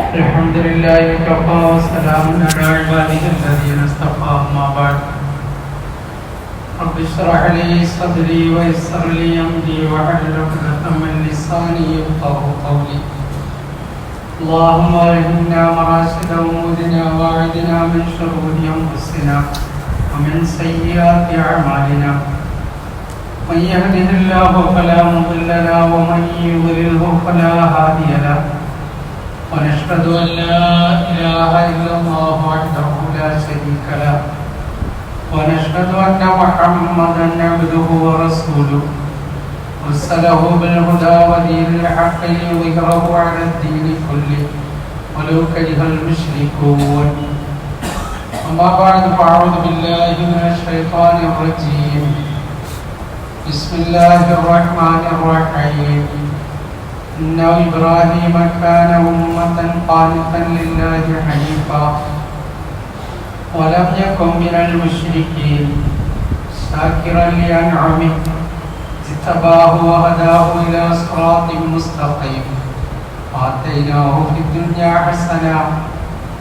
الحمد لله وكفى وسلام على عباده الذين اصطفى أما بعد رب اشرح لي صدري ويسر لي أمري واحلل عقدة من لساني يفقهوا قولي اللهم ألهمنا مراشد أمورنا وأعذنا من شرور أنفسنا ومن سيئات أعمالنا من يهده الله فلا مضل له ومن يضلله فلا هادي له ونشهد أن لا إله إلا الله وحده لا شريك له ونشهد أن محمدا عبده ورسوله أرسله بالهدى ودين الحق ليظهره على الدين كله ولو كره المشركون أما بعد فأعوذ بالله من الشيطان الرجيم بسم الله الرحمن الرحيم إن إبراهيم كان أمة قانتا لله حنيفا ولم يكن من المشركين شاكرا لأنعمه اجتباه وهداه إلى صراط مستقيم وآتيناه في الدنيا حسنة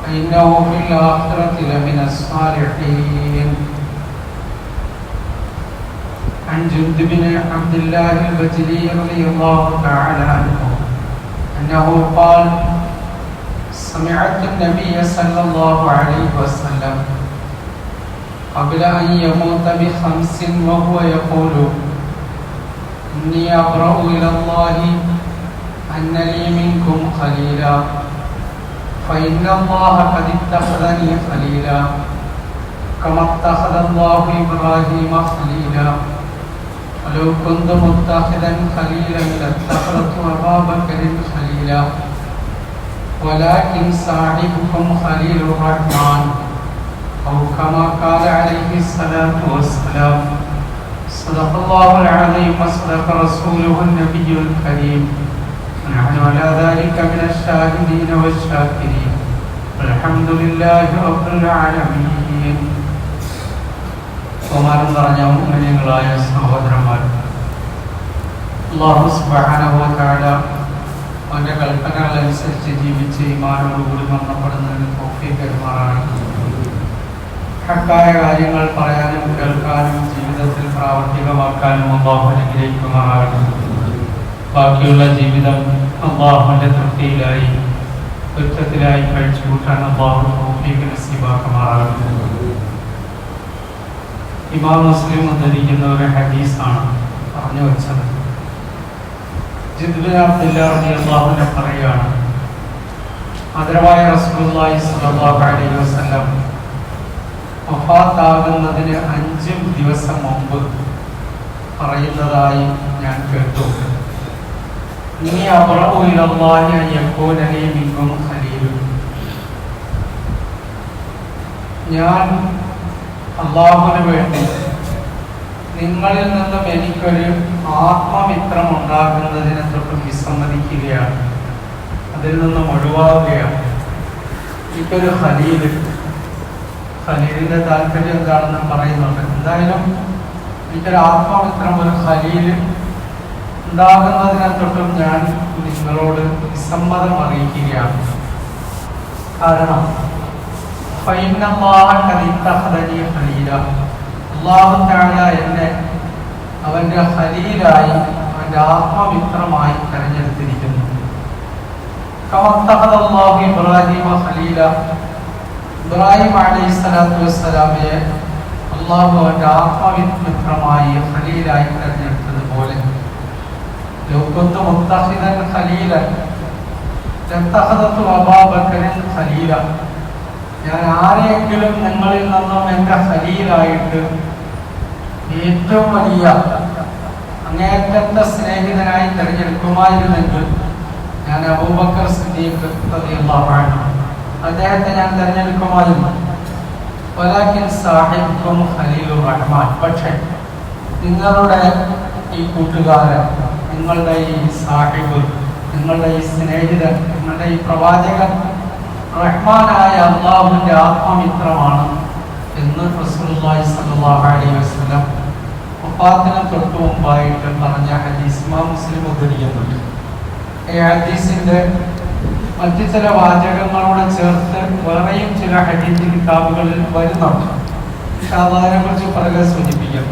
وإنه في الآخرة لمن الصالحين. عن جندب بن عبد الله البجلي رضي الله تعالى عنه أنه قال: سمعت النبي صلى الله عليه وسلم قبل أن يموت ب5 وهو يقول: إني أبرأ إلى الله أن لي منكم خليلا فإن الله قد اتخذني خليلا كما اتخذ الله إبراهيم خليلا ولو كنت متخذا خليلا لاتخذت أبا بكر خليلا ولكن صاحبكم خليل الرحمن أو كما قال عليه الصلاة والسلام. صدق الله العظيم وصدق رسوله النبي الكريم ونحن على ذلك من الشاهدين والشاكرين والحمد لله رب العالمين. ബഹുമാനം നിറഞ്ഞ മുഅ്മിനീങ്ങളായ സഹോദരന്മാർ, അല്ലാഹു സുബ്ഹാനഹു വ തആല അവന്റെ കൽപ്പനകളനുസരിച്ച് ജീവിച്ച് ഈമാനോടുകൂടി മരണപ്പെടുന്നതിന് തൗഫീഖ് തരുമാറാകട്ടെ. ഹക്കായ കാര്യങ്ങൾ പറയാനും കേൾക്കാനും ജീവിതത്തിൽ പ്രാവർത്തികമാക്കാനും അല്ലാഹു അനുഗ്രഹിക്കുമാറാകട്ടെ. ബാക്കിയുള്ള ജീവിതം അല്ലാഹുവിന്റെ തൃപ്തിയിലായി പൊരുത്തത്തിലായി കഴിച്ചു കൂട്ടാൻ അല്ലാഹു തൗഫീഖ് നസീബാക്കുമാറാകട്ടെ. ഇമാം മുസ്ലിം ഉദ്ധരിക്കുന്ന ഒരു ഹദീസാണ് പറഞ്ഞു വെച്ചത്. ജിബ്രീൽ അബ്ദുല്ലാഹി റളിയല്ലാഹു അൻഹു പറയുകയാണ്, ആദരവായ റസൂലുള്ളാഹി സ്വല്ലല്ലാഹു അലൈഹി വസല്ലം വഫാത്താകുന്നതിന് 5 ദിവസം മുമ്പ് പറയുന്നതായി ഞാൻ കേട്ടു: ഇനി അബ്റഉ ഇലല്ലാഹി അൻ യകൂന ലീ മിൻകും ഖലീൽ. ഞാൻ അല്ലാഹുവിന് വേണ്ടി നിങ്ങളിൽ നിന്നും എനിക്കൊരു ആത്മമിത്രം ഉണ്ടാകുന്നതിനെ തൊട്ട് വിസമ്മതിക്കുകയാണ്, അതിൽ നിന്നും ഒഴിവാകുകയാണ്. എനിക്കൊരു ഖലീലിന്റെ താല്പര്യം എന്താണെന്ന് പറയുന്നുണ്ട്. എന്തായാലും എനിക്കൊരു ആത്മമിത്രം, ഒരു ഖലീല് ഉണ്ടാകുന്നതിനെ തൊട്ടും ഞാൻ നിങ്ങളോട് വിസമ്മതം അറിയിക്കുകയാണ്. കാരണം അല്ലാഹു തആല എന്നെ അവന്റെ ഖലീലായി, അവന്റെ ആത്മമിത്രമായി തെരഞ്ഞെടുത്തിരിക്കുന്നു. ഇബ്രാഹിം അലൈഹിസ്സലാത്തു വസ്സലാമയെ അല്ലാഹു അവന്റെ ആത്മമിത്രമായി ഖലീലായി തെരഞ്ഞെടുത്തതുപോലെ ലൗ കുന്തു മുത്തഖിദൻ ഖലീലൻ ലത്തഖദതു അബാ ബക്കറൻ ഖലീല. ഞാൻ ആരെയെങ്കിലും നിങ്ങളിൽ നിന്നും എൻ്റെ ഖലീലായിട്ട് ഏറ്റവും വലിയ അങ്ങേയറ്റത്തെ സ്നേഹിതനായി തിരഞ്ഞെടുക്കുമായിരുന്നെങ്കിൽ ഞാൻ അബൂബക്കർ സിദ്ദീഖ് റളിയല്ലാഹു അൻഹു അദ്ദേഹത്തെ ഞാൻ തിരഞ്ഞെടുക്കുമായിരുന്നു. വലാകിൻ സാഹിബുക്കും ഖലീലുർ റഹ്മാൻ. പക്ഷേ നിങ്ങളുടെ ഈ കൂട്ടുകാരൻ, നിങ്ങളുടെ ഈ സാഹിബ്, നിങ്ങളുടെ ഈ സ്നേഹിതൻ, നിങ്ങളുടെ ഈ പ്രവാചകൻ റഹ്മാനായ അല്ലാഹുവിന്റെ ആത്മമിത്രമാണ് എന്ന് റസൂലുള്ളാഹി സ്വല്ലല്ലാഹു അലൈഹി വസല്ലം വഫാത്തിന് തൊട്ട് മുമ്പായിട്ട് പറഞ്ഞ ഹദീസ് ഇമാം മുസ്ലിം ഉദ്ധരിക്കുന്നുണ്ട്. ഈ ഹദീസിന്റെ മറ്റു ചില വാചകങ്ങളോട് ചേർത്ത് വേറെയും ചില ഹദീസ് കിതാബുകളിൽ വരുന്നുണ്ട്. അതിനെക്കുറിച്ച് പുറകെ സൂചിപ്പിക്കും.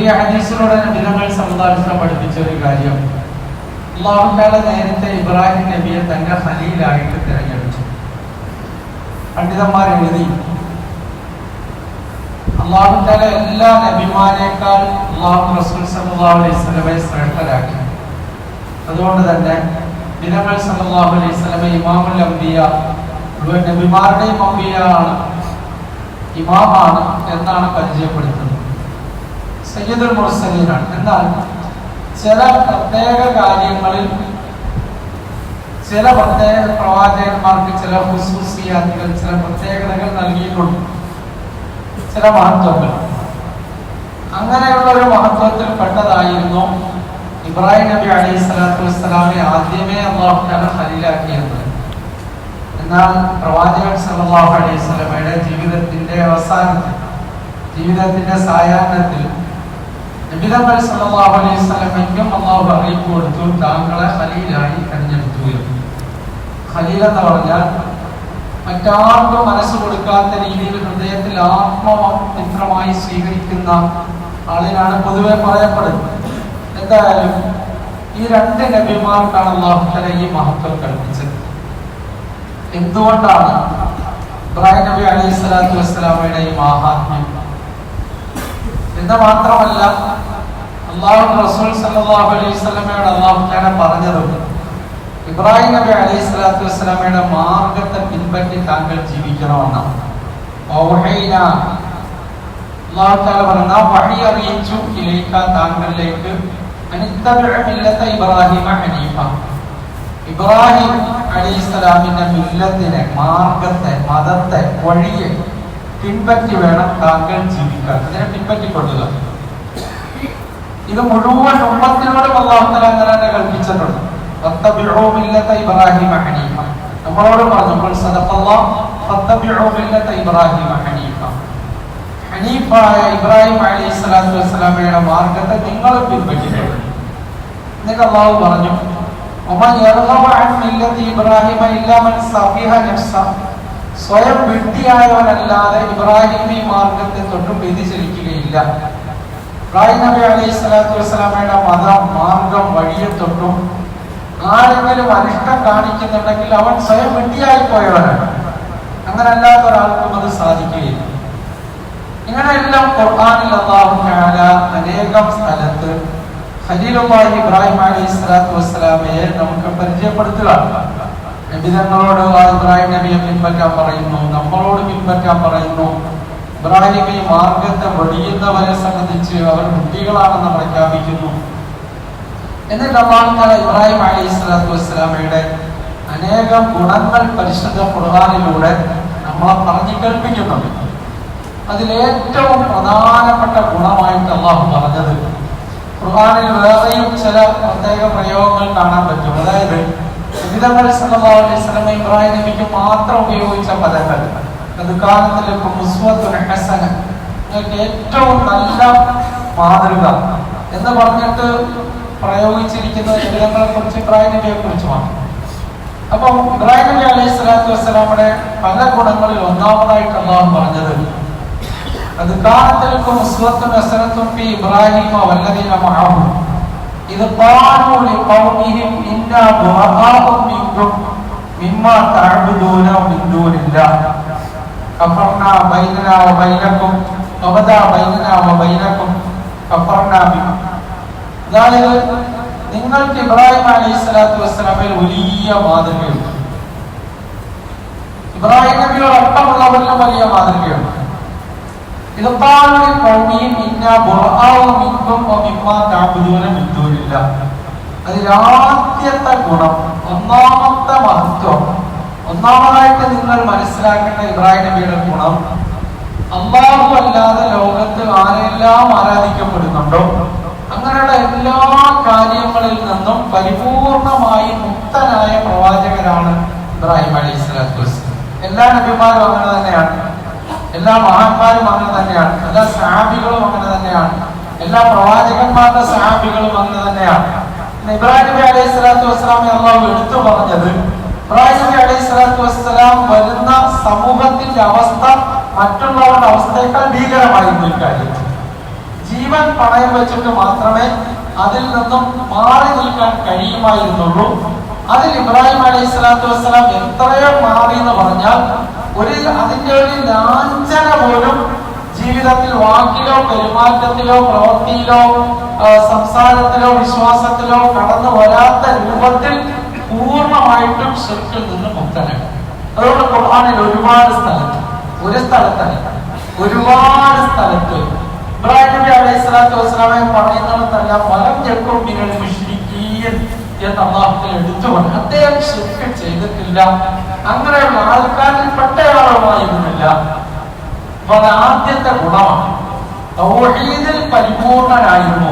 ഈ ഹദീസിലൂടെ നബിതങ്ങൾ സല്ലല്ലാഹു പഠിപ്പിച്ച ഒരു കാര്യം, അല്ലാഹു തആല നേരത്തെ ഇബ്രാഹിം നബിയെ തന്റെ ഖലീലായിട്ട് തിരഞ്ഞെടുത്തു. പണ്ഡിതന്മാർ എഴുതി, അല്ലാഹു തആല എല്ലാ നബിമാരേക്കാൾ റസൂൽ സല്ലല്ലാഹു അലൈഹി വസല്ലമയെ ശ്രേഷ്ഠരാക്കി. അതുകൊണ്ട് തന്നെ നബിതങ്ങൾ സല്ലല്ലാഹു അലൈഹി വസല്ലമ ഇമാമുൽ അംബിയ, മുഴുവൻ നബിമാരുടെയും അംബിയാണ്, ഇമാമാണ് എന്നാണ് പരിചയപ്പെടുത്തുന്നത്. സയ്യിദുൽ മുർസലീനാണ്. എന്നാൽ ചില പ്രത്യേക കാര്യങ്ങളിൽ ചില പ്രത്യേക പ്രവാചകന്മാർക്ക് ചില ഖുസൂസിയാത്തുകൾ, ചില പ്രത്യേകതകൾ നൽകിയിട്ടുണ്ട്, ചില മഹത്വങ്ങൾ. അങ്ങനെയുള്ള ഒരു മഹത്വത്തിൽ പെട്ടതായിരുന്നു ഇബ്രാഹിം നബി അലൈഹി സ്വലാത്തു വസ്സലാമിനെ ആദ്യമേ അല്ലാഹു തആല ഖലീലാക്കിയത്. എന്നാൽ പ്രവാചകൻ സല്ലല്ലാഹു അലൈഹി വസല്ലമയുടെ ജീവിതത്തിന്റെ അവസാനത്തിൽ, ജീവിതത്തിന്റെ സായാഹ്നത്തിൽ നബിതങ്ങൾ സല്ലല്ലാഹു അലൈഹി വസല്ലമയ്ക്കും അല്ലാഹു അറിയിപ്പ് കൊടുത്തു, താങ്കളെ ഖലീലായി തിരഞ്ഞെടുത്തു. ഖലീൽ എന്ന് പറഞ്ഞാൽ മറ്റാർക്കും മനസ്സ് കൊടുക്കാത്ത രീതിയിൽ ഹൃദയത്തിൽ ആത്മമിത്രമായി സ്വീകരിക്കുന്ന ആളിനാണ് പൊതുവെ പറയപ്പെടുന്നത്. എന്തായാലും ഈ രണ്ട് നബിമാർക്കാണ് അല്ലാഹു തആല ഈ മഹത്വം കൽപ്പിച്ചത്. എന്തുകൊണ്ടാണ് ഇബ്രാഹിം നബി അലൈഹി സ്വലാത്തു വസ്സലാമയുടെ ഈ മഹാത്മ്യം എന്ന് മാത്രമല്ല, അല്ലാഹു റസൂൽ സല്ലല്ലാഹു അലൈഹി വസല്ലമയോട് അല്ലാഹു തആല പറഞ്ഞതും ഇബ്രാഹിം നബി അലൈഹി സ്വലാത്തു വസ്സലാമയുടെ മാർഗത്തെ പിൻപറ്റി താങ്കൾ ജീവിക്കണമെന്നാണ്. അല്ലാഹു തആല പറഞ്ഞ വഹി അറിയിച്ചു ഇലൈക, താങ്കളിലേക്ക്, അനിത്തബിഉ മില്ലത ഇബ്രാഹിമ ഹനീഫ, ഇബ്രാഹിം അലൈഹിസ്സലാമിന്റെ മില്ലത്തിനെ, മാർഗത്തെ, മതത്തെ, വഴിയെ പിൻപറ്റി വേണം താങ്കൾ ജീവിക്കാൻ. അതിനെ പിൻപറ്റിക്കൊള്ളുക. ഇത് മുഴുവൻ ഉമ്മത്തിനോടും അല്ലാഹു തആല അങ്ങനെ കൽപ്പിച്ചിട്ടുണ്ട്. വത്തബിഉ മില്ലത ഇബ്രാഹിമ ഹനീഫ, നമ്മളോട് പറഞ്ഞു സദഖല്ലാഹ്, വത്തബിഉ മില്ലത ഇബ്രാഹിമ ഹനീഫ, ഹനീഫായ ഇബ്രാഹിം അലൈഹിസ്സലാത്തു വസ്സലാമയുടെ മാർഗത്തെ നിങ്ങൾ പിൻപറ്റിക്കൊള്ളുക. എന്നിട്ട് അല്ലാഹു പറഞ്ഞു, സ്വയം വിഡ്ഢിയായവനല്ലാതെ ഇബ്രാഹിം ഈ മാർഗത്തെ തൊട്ടും വ്യതിചലിക്കുകയില്ല. ഇബ്രാഹിം നബി അലൈഹി സ്വലാത്തു വസ്സലാമയുടെ മതം, മാർഗം, വഴിയെ തൊട്ടും ആരെങ്കിലും അനിഷ്ടം കാണിക്കുന്നുണ്ടെങ്കിൽ അവൻ സ്വയം വിഡ്ഢിയായി പോയവനാണ്. അങ്ങനെ അല്ലാത്ത ഒരാൾക്കും അത് സാധിക്കുകയില്ല. ഇങ്ങനെയെല്ലാം ഖുർആനിൽ അല്ലാഹു തആല അനേകം സ്ഥലത്ത് ഖലീലുല്ലാഹി ഇബ്രാഹിം അലൈഹി സ്വലാത്തു വസ്സലാമയെ നമുക്ക് പരിചയപ്പെടുത്തുകയാണ്. നബിതങ്ങളോട് ഇബ്രാഹിം നബിയെ പിൻപറ്റാൻ പറയുന്നു, നമ്മളോട് പിൻപറ്റാൻ പറയുന്നു. ഇബ്രാഹിം ഈ മാർഗത്തെ വെടിയുന്നവരെ സംബന്ധിച്ച് അവർ കുട്ടികളാണെന്ന് പ്രഖ്യാപിക്കുന്നു. എന്നിട്ട് അല്ലാഹു തആല ഇബ്രാഹിം അലൈഹി സ്വലാത്തു വസ്സലാമയുടെ അനേകം ഗുണങ്ങൾ പരിശുദ്ധ ഖുർആനിലൂടെ നമ്മളെ പറഞ്ഞു കേൾപ്പിക്കുന്നുണ്ട്. അതിലേറ്റവും പ്രധാനപ്പെട്ട ഗുണമായിട്ട് അല്ലാഹു പറഞ്ഞത്, ഖുർആനിൽ വേറെയും ചില പ്രത്യേക പ്രയോഗങ്ങൾ കാണാൻ പറ്റും. അതായത് നബിതങ്ങൾ സല്ലല്ലാഹു അലൈഹി വസല്ലം ഇബ്രാഹിം നബിക്ക് മാത്രം ഉപയോഗിച്ച പദങ്ങൾ, അത് കാലത്തിലേക്കും ഉസ്വത്തുൻ ഹസന, നിങ്ങൾക്ക് ഏറ്റവും നല്ല മാതൃക എന്ന് പറഞ്ഞിട്ട് പ്രയോഗിച്ചിരിക്കുന്നത് നബിതങ്ങളെ കുറിച്ച്, ഇബ്രാഹിം നബിയെ കുറിച്ചുമാണ്. അപ്പം ഇബ്രാഹിം നബി അലൈഹി സ്വലാത്തു വസ്സലാമയുടെ പല ഗുണങ്ങളിൽ ഒന്നാമതായിട്ട് അല്ലാഹു പറഞ്ഞത്, അത് കാലത്തിലേക്കും ഉസ്വത്തുൻ ഹസനത്തുൻ ഫീ ഇബ്രാഹിമ വല്ലദീന മഅഹു ഇദ് ഖാലൂ ലിഖൗമിഹിം ഇന്നാ ബുറാഉ മിൻകും മിമ്മാ തഅബുദൂന മിൻ ദൂനില്ലാഹ് കഫർനാ ബൈനനാ വബൈനകും വബദാ ബൈനനാ വബൈനകും കഫർനാ ബികും. അതായത് നിങ്ങൾക്ക് ഇബ്രാഹിം അലൈഹി സ്വലാത്തു വസ്സലാമയിൽ വലിയ മാതൃകയുണ്ട്, ഇബ്രാഹിം നബിയോടൊപ്പമുള്ളവരിലും വലിയ മാതൃകയുണ്ട്. അതിലാദ്യത്തെ ഗുണം, ഒന്നാമത്തെ മഹത്വം, ഒന്നാമതായിട്ട് നിങ്ങൾ മനസ്സിലാക്കേണ്ട ഇബ്രാഹിം നബിയുടെ ഗുണം, അല്ലാഹു അല്ലാതെ ലോകത്ത് ആരെല്ലാം ആരാധിക്കപ്പെടുന്നുണ്ടോ അങ്ങനെയുള്ള എല്ലാ കാര്യങ്ങളിൽ നിന്നും പരിപൂർണമായി മുക്തനായ പ്രവാചകനാണ് ഇബ്രാഹിം അലൈഹി സ്വലാത്തു വസ്സലാം. എല്ലാ നബിമാരും അങ്ങനെ തന്നെയാണ്, എല്ലാ മഹാന്മാരും അങ്ങനെ തന്നെയാണ്, എല്ലാ സഹാബികളും അങ്ങനെ തന്നെയാണ്, എല്ലാ പ്രവാചകന്മാരുടെ സഹാബികളും അങ്ങനെ തന്നെയാണ്. ഇബ്രാഹിം നബി അലൈഹി സ്വലാത്തു വസ്സലാമെ അള്ളാഹു എടുത്തു പറഞ്ഞത്, ഇബ്രാഹിം നബി അലൈഹി സ്വലാത്തു വസ്സലാം വരുന്ന സമൂഹത്തിന്റെ അവസ്ഥ മറ്റുള്ളവരുടെ അവസ്ഥയേക്കാൾ ഭീകരമായിരുന്നു. ഇക്കാര്യം ജീവൻ പണയം വെച്ചിട്ട് മാത്രമേ അതിൽ നിന്നും മാറി നിൽക്കാൻ കഴിയുമായിരുന്നുള്ളൂ. അതിൽ ഇബ്രാഹിം അലൈഹി സ്വലാത്തു വസ്സലാം എത്രയോ മാറി എന്ന് പറഞ്ഞാൽ അതിന്റെ ഒരു ലാഞ്ചന പോലും ജീവിതത്തിൽ വാക്കിലോ പെരുമാറ്റത്തിലോ പ്രവൃത്തിയിലോ സംസാരത്തിലോ വിശ്വാസത്തിലോ കടന്നു വരാത്ത രൂപത്തിൽ പൂർണ്ണമായിട്ടും ശിർക്കിൽ നിന്ന് മുക്തനാണ്. അതുകൊണ്ട് ഖുർആനിൽ ഒരുപാട് സ്ഥലത്ത്, ഒരു സ്ഥലത്തല്ല ഒരുപാട് സ്ഥലത്ത് ഇബ്രാഹിം നബി അലൈഹി സ്വലാത്തു വസ്സലാമെ പറയുന്നിടത്തെല്ലാം വലം യകുൻ മിനൽ മുശ്രിക്കീൻ എന്ന് അല്ലാഹു എടുത്തു പറഞ്ഞു. അദ്ദേഹം ശിർക്ക് ചെയ്തിട്ടില്ല, അങ്ങനെയുള്ള ആൾക്കാരിൽ പെട്ടയാളുമായിരുന്നില്ല. അത് ആദ്യത്തെ ഗുണമാണ്. തൗഹീദിൽ പരിപൂർണനായിരുന്നു.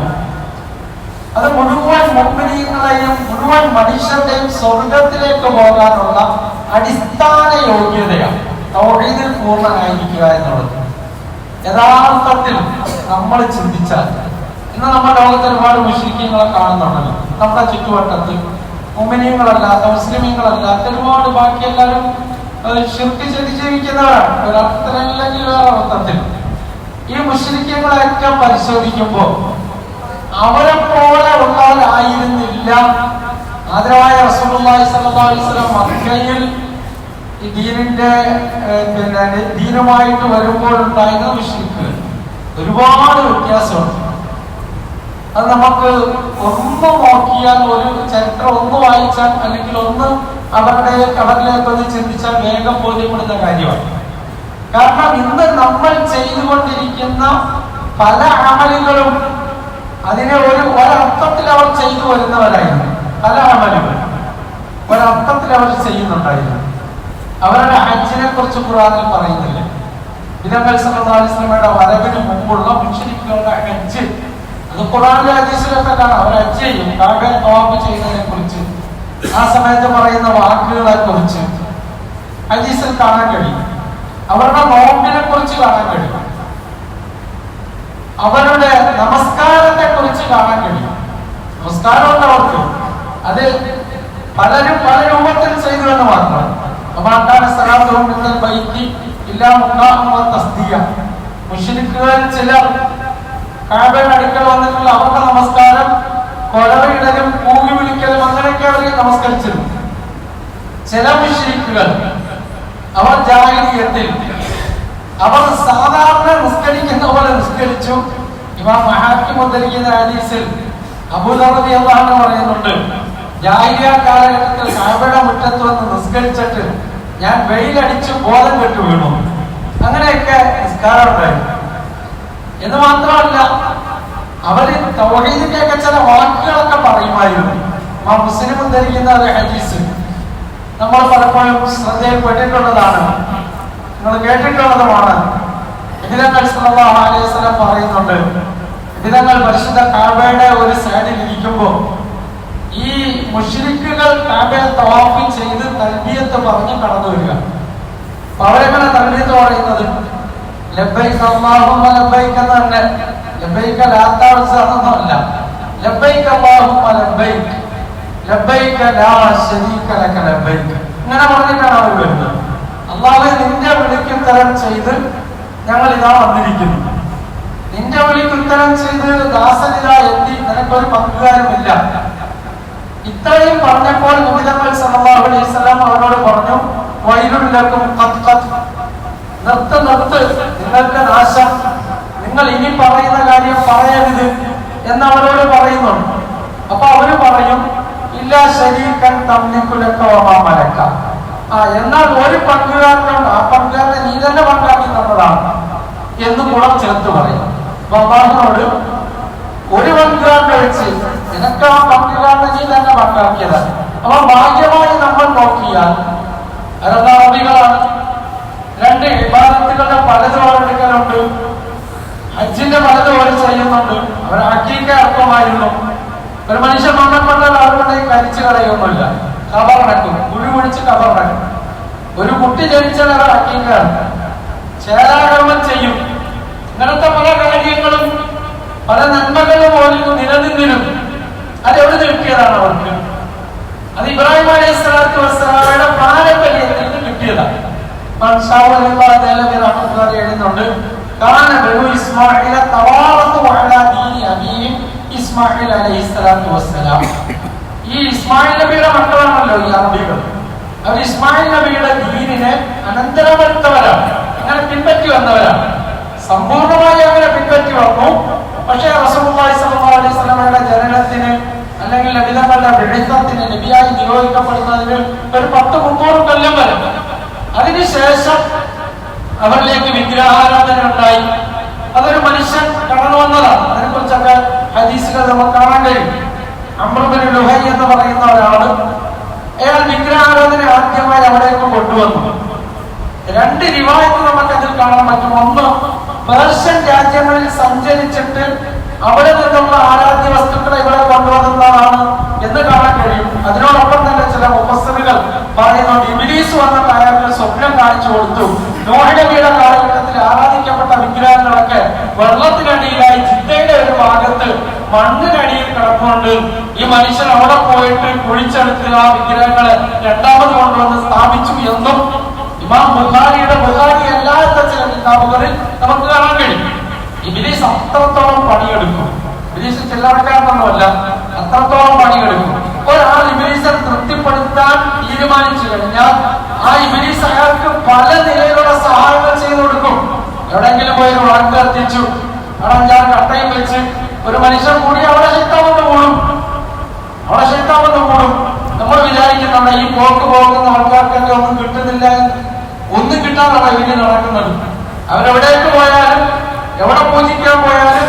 അത് മുഴുവൻ മുഅ്മിനീങ്ങളെയും മുഴുവൻ മനുഷ്യന്റെയും സ്വർഗത്തിലേക്ക് പോകാനുള്ള അടിസ്ഥാന യോഗ്യതയാണ് തൗഹീദിൽ പൂർണ്ണനായിരിക്കുക എന്നുള്ളത്. യഥാർത്ഥത്തിൽ നമ്മൾ ചിന്തിച്ചാൽ ഇന്ന് നമ്മുടെ ലോകത്ത് ഒരുപാട് മുശ്രിക്കീങ്ങളെ കാണുന്നുണ്ടല്ലോ. നമ്മുടെ ചുറ്റുവട്ടത്ത് മുഅ്മിനീങ്ങളല്ലാത്ത മുസ്ലിമീങ്ങളല്ലാത്ത ഒരുപാട് ബാക്കി എല്ലാവരും ശിർക്ക് ചെയ്ത് ജീവിക്കുന്നവരാണ്. ഒരർത്ഥത്തിലല്ലെങ്കിൽ വേറെ അർത്ഥത്തിൽ. ഈ മുശ്രിക്കീങ്ങളെയൊക്കെ പരിശോധിക്കുമ്പോൾ അവരെ പോലെ ഉള്ളവരായിരുന്നില്ല ആദരവായ റസൂലുള്ളാഹി സ്വല്ലല്ലാഹു അലൈഹി വസല്ലം മക്കയിൽ ഈ ദീനിന്റെ ദീനുമായിട്ട് വരുമ്പോഴുണ്ടായിരുന്ന മുശ്രിക്കുകൾ ഒരുപാട് വ്യത്യാസമുണ്ട്. അത് നമുക്ക് ഒന്ന് നോക്കിയാൽ, ഒരു ചരിത്രം ഒന്ന് വായിച്ചാൽ അല്ലെങ്കിൽ ഒന്ന് അവരിലേക്കൊന്ന് ചിന്തിച്ചാൽ വേഗം ബോധ്യപ്പെടുന്ന കാര്യമാണ്. കാരണം ഇന്ന് നമ്മൾ ചെയ്തുകൊണ്ടിരിക്കുന്ന പല അമലുകളും അതിനെ ഒരർത്ഥത്തിൽ അവർ ചെയ്തു വരുന്നവരായിരുന്നു. പല അമലുകൾ ഒരർത്ഥത്തിൽ അവർ ചെയ്യുന്നുണ്ടായിരുന്നു. അവരുടെ ഹജ്ജിനെ കുറിച്ച് ഖുർആനിൽ പറയുന്നില്ല. നബി സല്ലല്ലാഹു അലൈഹി വസല്ലമയുടെ വരവിന് മുമ്പുള്ള മുശ്രിക്കുകളുടെ ഹജ്ജ് അത് ഖുർആനിലെ ഹദീസിലൊക്കെ കാണാം. അവർ ഹജ്ജ് ചെയ്യും, കഅബയെ തവാഫ് ചെയ്യുന്നതിനെ കുറിച്ച്, ആ സമയത്ത് പറയുന്ന വാക്കുകളെ കുറിച്ച് ഹദീസിൽ കാണാൻ കഴിയും. അവരുടെ നോമ്പിനെ കുറിച്ച് കാണാൻ കഴിയും. അവരുടെ നമസ്കാരത്തെ കുറിച്ച് കാണാൻ കഴിയും. നമസ്കാരമുണ്ട് അവർക്ക്. അത് പലരും പല രൂപത്തിൽ ചെയ്തു എന്ന് മാത്രം. മുശ്രിക്കുകൾ ചിലർ കഅബയുടെ അടുക്കൽ വന്നിട്ടുള്ള അവരുടെ നമസ്കാരം കൊലവിടലും കൂകി വിളിക്കലും അങ്ങനെയൊക്കെ അവർ നമസ്കരിച്ചിരുന്നു. ചില മുശ്രിക്കുകൾ അവർ ജാഹിലിയ്യത്തിൽ അവർ സാധാരണ നിസ്കരിക്കുന്ന പോലെ നിസ്കരിച്ചു. ഇമാം മഹാക്കിം ഉദ്ധരിക്കുന്ന ഹദീസിൽ അബൂ ദർ റളിയല്ലാഹു അൻഹു പറയുന്നുണ്ട്, ജാഹിലിയ്യ കാലഘട്ടത്തിൽ കഅബയുടെ മുറ്റത്ത് വന്ന് നിസ്കരിച്ചിട്ട് ഞാൻ വെയിലടിച്ച് ബോധം കെട്ടു വീണു. അങ്ങനെയൊക്കെ നിസ്കാരം ഉണ്ടായിരുന്നു. എന്ന് മാത്രമല്ല, അവര് തൗഹീദിന്റെയൊക്കെ ചില വാക്കുകളൊക്കെ പറയുമായിരുന്നു. മുസ്ലിം ഉദ്ധരിക്കുന്ന ഹദീസ് നമ്മൾ പലപ്പോഴും ശ്രദ്ധയിൽപ്പെട്ടിട്ടുള്ളതാണ്, നിങ്ങൾ കേട്ടിട്ടുള്ളതുമാണ്. നബി സല്ലല്ലാഹു അലൈഹി വസല്ലം പറയുന്നുണ്ട്, നബി പരിശുദ്ധ കഅബയുടെ ഒരു സൈഡിൽ ഇരിക്കുമ്പോൾ ഈ മുശ്രിക്കുകൾ കഅബയെ തവാഫ് ചെയ്ത് തൽബിയത്ത് പറഞ്ഞ് കടന്നു വരിക. അപ്പൊ അവരെങ്ങനെ തൽബിയത്ത് പറയുന്നത്? ലബ്ബൈക അല്ലാഹുമ്മ ലബ്ബൈക തന്നെ. ലബ്ബൈക ലാ തഅസന്നല്ല, ലബ്ബൈക അല്ലാഹുമ്മ ലബ്ബൈക ലബ്ബൈക ലാ ശരീക ലക ലബ്ബൈക. ഇങ്ങനെ പറഞ്ഞിട്ടാണ് അവർ വരുന്നത്. അല്ലാഹുവേ, നിന്റെ വിളിക്ക് ഉത്തരം ചെയ്ത് ഞങ്ങൾ ഇതാ വന്നിരിക്കുന്നു. നിന്റെ വിളിക്ക് ഉത്തരം ചെയ്ത് ദാസനിതാ എത്തി, നിനക്കൊരു പങ്കുകാരുമില്ല. ഇത്രയും പറഞ്ഞപ്പോൾ നബി സല്ലല്ലാഹു അലൈഹി വസല്ലം അവരോട് പറഞ്ഞു, വൈലുൽ ലക്കും ഖദ് ഖദ്, നിർത്ത്, നിങ്ങൾക്ക് നാശം, നിങ്ങൾ ഇനി പറയുന്ന കാര്യം പറയരുത് എന്ന് അവരോട് പറയുന്നുണ്ട്. അപ്പൊ അവര് പറയും, ഇല്ല ശരീകൻ തംലികു ലക വമാ മലക. എന്നാൽ ഒരു പങ്കുകാരനുണ്ട്, ആ പങ്കുകാരനെ നീ തന്നെ പങ്കാക്കി തന്നതാണ് എന്ന് ഗുണം ചേർത്ത് പറയും. അള്ളാഹുവിനോട് ഒരു പങ്കുകാരനെ വെച്ച് നിനക്ക് ആ പങ്കുകാരനെ നീ തന്നെ പങ്കാക്കിയതാണ്. അപ്പൊ ഭാഗ്യമായി നമ്മൾ നോക്കിയാൽ അറബികളാണ്. രണ്ട് ഇബാദത്തുകളുടെ പലതും അവരെടുക്കലുണ്ട്. ഹജ്ജിന്റെ പലതും അവർ ചെയ്യുന്നുണ്ട്. അവർ അക്കീക്ക അർത്ഥമായിരുന്നു. ഒരു മനുഷ്യൻ മരണപ്പെട്ടാൽ അവരുടെ കരിച്ചു കളയൊന്നുമില്ല, കബറടക്കും, കുഴി പിടിച്ച് കബറടക്കും. ഒരു കുട്ടി ജനിച്ചാൽ അവർ അക്കീക്കാണ്, ചേരാകർമ്മം ചെയ്യും. ഇങ്ങനത്തെ പല കാര്യങ്ങളും പല നന്മകളും പോലും നിലനിന്നിരുന്നു. അതെവിടെ കിട്ടിയതാണ് അവർക്ക്? അത് ഇബ്രാഹിം അലൈഹി സ്വലാത്തു വസ്സലാമയുടെ പാരമ്പര്യത്തിൽ നിന്ന് കിട്ടിയതാണ്. എഴുതുന്നുണ്ട്, ഇസ്മായിൽ അലൈഹി സ്വലാത്തു വസ്സലാം. ഈ ഇസ്മായിൽ നബിയുടെ മക്കളാണല്ലോ ഈ അറബികൾ. അവർ ഇസ്മായിൽ നബിയുടെ ദീനിനെ അനന്തരമെടുത്തവരാണ്, അങ്ങനെ പിൻപറ്റി വന്നവരാണ്. സമ്പൂർണമായി അങ്ങനെ പിൻപറ്റി വന്നു. പക്ഷേ റസൂലുള്ളാഹി സ്വല്ലല്ലാഹു അലൈഹി വസല്ലമയുടെ ജനനത്തിന് അല്ലെങ്കിൽ നബിതങ്ങളുടെ വെളിച്ചത്തിന് നബിയായി നിയോഗിക്കപ്പെടുന്നതിന് ഒരു 10-300 കൊല്ലം വരെ. അതിനുശേഷം അവരിലേക്ക് വിഗ്രഹാരാധന ഉണ്ടായി. അതൊരു മനുഷ്യൻ കടന്നു വന്നതാണ്. അതിനെക്കുറിച്ചൊക്കെ ഹദീസുകൾ നമുക്ക് കാണാൻ കഴിയും. അംർ ഇബ്നു ലുഹൈ എന്ന് പറയുന്ന ഒരാള്, അയാൾ വിഗ്രഹാരാധന ആദ്യമായി അവിടേക്ക് കൊണ്ടുവന്നു. 2 റിവായത്ത് നമുക്ക് അതിൽ കാണാൻ പറ്റും. ഒന്ന്, പേർഷ്യൻ രാജ്യങ്ങളിൽ സഞ്ചരിച്ചിട്ട് അവിടെ നിന്നുള്ള ആരാധ്യ വസ്തുക്കളെ ഇവിടെ കൊണ്ടുവന്നതാണ് എന്ന് കാണാൻ കഴിയും. അതിനോടൊപ്പം തന്നെ ചില മുഫസ്സിറുകൾ പറയുന്നുണ്ട്, ഇബ്ലീസ് വന്നിട്ട് അയാൾക്ക് സ്വപ്നം കാണിച്ചു കൊടുത്തു. നോഹ് നബിയുടെ കാലഘട്ടത്തിൽ ആരാധിക്കപ്പെട്ട വിഗ്രഹങ്ങളൊക്കെ വെള്ളത്തിനടിയിലായി ജിദ്ദയുടെ ഒരു ഭാഗത്ത് മണ്ണിനടിയിൽ കിടന്നുകൊണ്ട് ഈ മനുഷ്യൻ അവിടെ പോയിട്ട് കുഴിച്ചെടുത്ത് ആ വിഗ്രഹങ്ങളെ രണ്ടാമത് കൊണ്ടുവന്ന് സ്ഥാപിച്ചു എന്നും ഇമാം ബുഖാരിയുടെ ബുഖാരി അല്ലാത്ത ചില കിതാബുകളിൽ നമുക്ക് കാണാൻ കഴിയും. ഇബ്ലീസ് അത്രത്തോളം പണിയെടുക്കും. ഇബ്ലീസ് ചില്ലറക്കാരനൊന്നുമല്ല, അത്രത്തോളം പണിയെടുക്കും. ഒരാൾ ഇബ്ലീസിനെ തൃപ്തിപ്പെടുത്താൻ തീരുമാനിച്ചു കഴിഞ്ഞാൽ ആ ഇബ്ലീസ് അയാൾക്ക് പല നിലയിലുള്ള സഹായങ്ങൾ ചെയ്തു കൊടുക്കും. എവിടെയെങ്കിലും പോയി ഒരു വിളക്ക് കത്തിച്ചു, അവിടെ 5-6 കട്ടയും വെച്ച് ഒരു മനുഷ്യൻ കൂടി അവിടെ ശക്താവെന്ന് കൂടും. നമ്മൾ വിചാരിക്കുന്നുണ്ട് ഈ പോകുന്ന ആൾക്കാർക്കൊക്കെ ഒന്നും കിട്ടുന്നില്ല, ഒന്നും കിട്ടാനാണ് ഇവര് നടക്കുന്നത്. അവരെവിടേക്ക് പോയാലും എവിടെ പൂജിക്കാൻ പോയാലും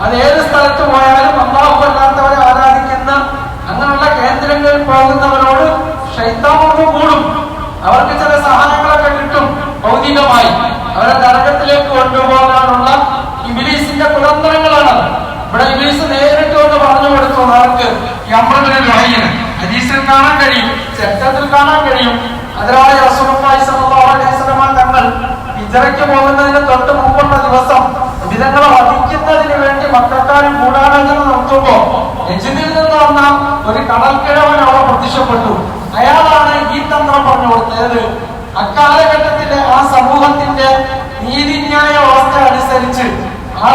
അത് ഏത് സ്ഥലത്ത് പോയാലും അല്ലാഹു അല്ലാത്തവരെ ആരാധിക്കുന്ന അങ്ങനെയുള്ള കേന്ദ്രങ്ങളിൽ പോകുന്നവരോട് ശൈത്താൻ കൂടും. അവർക്ക് ചില സഹായങ്ങളൊക്കെ കിട്ടും ഭൗതികമായി. അവരെ നരകത്തിലേക്ക് കൊണ്ടുപോകാനുള്ള ഇബ്ലീസിന്റെ കുതന്ത്രങ്ങളാണ്. ഇവിടെ ഇബ്ലീസ് നേരിട്ട് കൊണ്ട് പറഞ്ഞു കൊടുത്തു ആർക്ക്? ഹദീസിൽ കാണാൻ കഴിയും, ചരിത്രത്തിൽ കാണാൻ കഴിയും. അതിനായി റസൂലുള്ളാഹി സ്വല്ലല്ലാഹു അലൈഹി വസല്ലം തങ്ങൾ ഹിജ്റയ്ക്ക് പോകുന്നതിന് തൊട്ട് മുമ്പുള്ള ദിവസം വിധങ്ങളെ വധിക്കുന്നതിന് വേണ്ടി മക്കക്കാരും കൂടാലോചന നടത്തുമ്പോ യജ്ദിൽ നിന്ന് വന്ന ഒരു കടൽക്കിഴവൻ അവിടെ പ്രത്യക്ഷപ്പെട്ടു. അയാളാണ് ഈ തന്ത്രം പറഞ്ഞു കൊടുത്തത്. അക്കാലഘട്ടത്തിലെ ആ സമൂഹത്തിന്റെ നീതിന്യായ അവസ്ഥ അനുസരിച്ച് ആ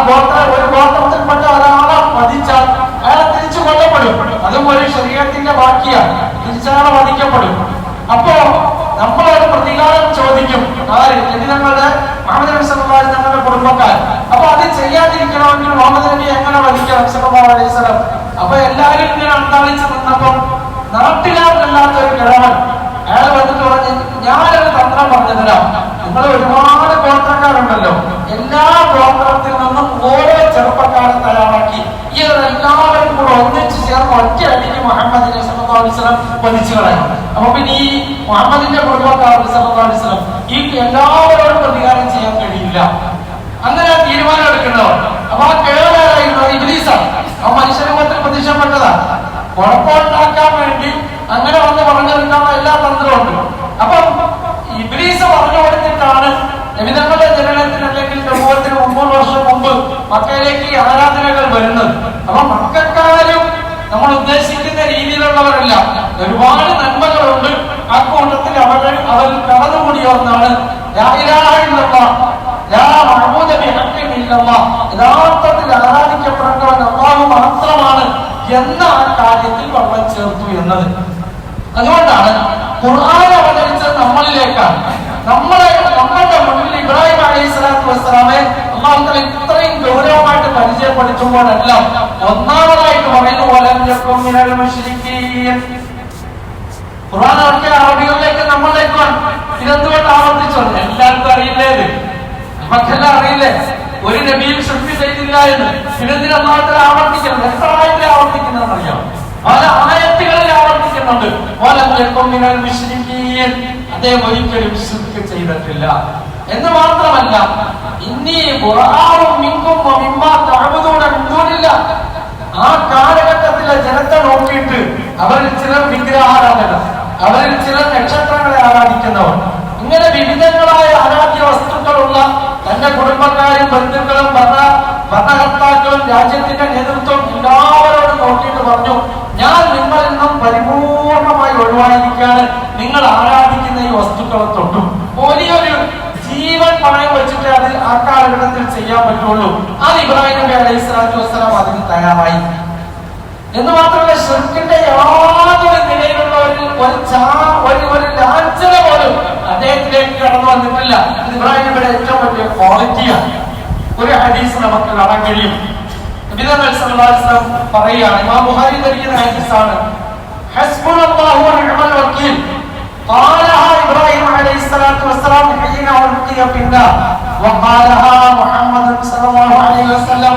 ഒരു ഗോത്രത്തിൽപ്പെട്ട ഒരാളെ വധിച്ചാൽ അയാളെ തിരിച്ചു കൊല്ലപ്പെടും. അതും ഒരു ശരീരത്തിന്റെ ബാക്കിയാണ്, തിരിച്ചയാളെ വധിക്കപ്പെടും. അപ്പോ നമ്മളൊരു പ്രതികാരം ചോദിക്കും. ആര്? നബിതങ്ങളുടെ മുഹമ്മദ് നബി സല്ലല്ലാഹു അലൈഹി വസല്ലമയുടെ കുടുംബക്കാർ. അപ്പൊ അത് ചെയ്യാതിരിക്കണമെങ്കിൽ മുഹമ്മദ് നബി എങ്ങനെ വധിക്കണം സല്ലല്ലാഹു അലൈഹി വസല്ലം? അപ്പൊ എല്ലാവരും ഇങ്ങനെ അന്താളിച്ച് നിന്നപ്പം നാട്ടിലാർക്കല്ലാത്ത ഒരു കിഴവൻ അയാൾ വന്നിട്ട് പറഞ്ഞ്, ഞാനൊരു തന്ത്രം പറഞ്ഞു തരാം. നിങ്ങൾ ഒരുപാട് ഗോത്രക്കാരുണ്ടല്ലോ, എല്ലാ ഗോത്രത്തിൽ നിന്നും ഓരോ ചെറുപ്പക്കാരെ തയ്യാറാക്കി ഇവരെല്ലാവരും കൂടെ ഒന്നിച്ച് ചേർന്ന് ഒറ്റയടിക്ക് മുഹമ്മദിനെ സല്ലല്ലാഹു അലൈഹി വസല്ലം വധിച്ചു കളയണം. അപ്പൊ പിന്നെ ഈ മുഹമ്മദിന്റെ കുടുംബക്കാർക്ക് സല്ലല്ലാഹു അലൈഹി വസല്ലം ഈ എല്ലാവരോടും പ്രതികാരം ചെയ്യാൻ കഴിയില്ല. അങ്ങനെ തീരുമാനം എടുക്കുന്നവർ. അപ്പൊ ആ കേവലായിരുന്നു ഇബ്ലീസാണ്. ആ മനുഷ്യരൂപത്തിൽ പ്രത്യക്ഷപ്പെട്ടതാണ്. കുഴപ്പമുണ്ടാക്കാൻ വേണ്ടി അങ്ങനെ വന്ന് പറഞ്ഞെടുക്കാനുള്ള എല്ലാ തന്ത്രമുണ്ട്. അപ്പൊ ഇബ്ലീസ് പറഞ്ഞു കൊടുത്തിട്ടാണ് നബിതങ്ങളുടെ ജനനത്തിന് അല്ലെങ്കിൽ നബുവത്തിന് 300 വർഷം മുമ്പ് മക്കയിലേക്ക് ഈ ആരാധനകൾ വരുന്നത്. അപ്പൊ മക്കക്കാരും നമ്മൾ ഉദ്ദേശിക്കുന്ന രീതിയിലുള്ളവരല്ല. ഒരുപാട് നന്മകളുണ്ട്. ആ കൂട്ടത്തിൽ അവർ കടന്നുകൂടിയ ഒന്നാണ് യഥാർത്ഥത്തിൽ ആരാധിക്കപ്പെടേണ്ടവൻ അല്ലാഹു മാത്രമാണ് എന്ന ആ കാര്യത്തിൽ വെള്ളം ചേർത്തു എന്നത്. അതുകൊണ്ടാണ് ഖുർആൻ അവതരിച്ചത് നമ്മളിലേക്കാണ്. നമ്മളുടെ മുന്നിൽ ഇബ്രാഹിം അലൈഹി സ്വലാത്തു വസ്സലാമെ അല്ലാഹു തആല ഇത്രയും ഗൗരവമായിട്ട് പരിചയപ്പെടുത്തുമ്പോഴെല്ലാം ഒന്നാമതായിട്ട് പറയുന്ന വലം യകും മിനൽ മുശ്രിക്കീൻ. ഖുർആൻ ഒക്കെ അറബികളിലേക്ക് നമ്മളിലേക്കാണ്. ഇതെന്തുകൊണ്ട് ആവർത്തിച്ചു? എല്ലാവർക്കും അറിയില്ലേ? നമുക്കെല്ലാം അറിയില്ലേ ഒരു നബിയും ശിർക്ക് ചെയ്തില്ല എന്ന്? പിന്നെന്തിനാ അല്ലാഹു തആല ആവർത്തിക്കുന്നത്? എത്ര ആയത്തിൽ ആവർത്തിക്കുന്നതെന്ന് അറിയാം? പല ആയത്തുകളിൽ ആവർത്തിക്കുന്നുണ്ട്. വലം യകും മിനൽ മുശ്രിക്കീൻ. അദ്ദേഹം ഒരിക്കലും ശിർക്ക് ചെയ്തിട്ടില്ല എന്ന് മാത്രമല്ല, ഇന്നി ബുറാഉ മിൻകും വമിമ്മാ തഅബുദൂന മിൻ ദൂനില്ലാ. ആ കാലഘട്ടത്തിലെ ജനത്തെ നോക്കിയിട്ട് അവരിൽ ചിലർ വിഗ്രഹാരാധകർ, അവരിൽ ചിലർ നക്ഷത്രങ്ങളെ ആരാധിക്കുന്നവർ, ഇങ്ങനെ വിവിധങ്ങളായ ആരാധ്യ വസ്തുക്കളുള്ള തന്റെ കുടുംബക്കാരും ബന്ധുക്കളും ഭരണകർത്താക്കളും രാജ്യത്തിന്റെ നേതൃത്വം എല്ലാവരോടും നോക്കിയിട്ട് പറഞ്ഞു, ഞാൻ നിങ്ങളിൽ നിന്നും പരിപൂർണമായി ഒഴിവായിരിക്കാണ് നിങ്ങൾ ആരാധിക്കുന്ന ഈ വസ്തുക്കളെ തൊട്ടും. വലിയൊരു ജീവൻ പണയം വെച്ചിട്ട് അത് ആ കാലഘട്ടത്തിൽ ചെയ്യാൻ പറ്റുള്ളൂ. അത് ഇബ്രാഹിം നബി അലൈഹി സ്വലാത്തു വസ്സലാം അതിന് തയ്യാറായി. എന്ന് മാത്രമല്ല, ശിർക്കിന്റെ യാതൊരു നിലയിലുള്ള ഒരു ലാഞ്ചന പോലും അദ്ദേഹത്തിലേക്ക് കടന്നു വന്നിട്ടില്ല. ഇത് ഇബ്രാഹിം നബിയുടെ ഏറ്റവും വലിയ ക്വാളിറ്റിയാണ്. ഒരു ഹദീസ് നമുക്ക് കാണാൻ കഴിയും. നബി സല്ലല്ലാഹു അലൈഹി വസല്ലം പറയുകയാണ്, ഇമാം ബുഖാരി ധരിക്കുന്ന ഹദീസാണ്, ഹസ്ബുനല്ലാഹു വനിഅമൽ വക്കീൽ قالها إبراهيم عليه الصلاة والسلام حين ألقي في النار وقالها محمد صلى الله عليه وسلم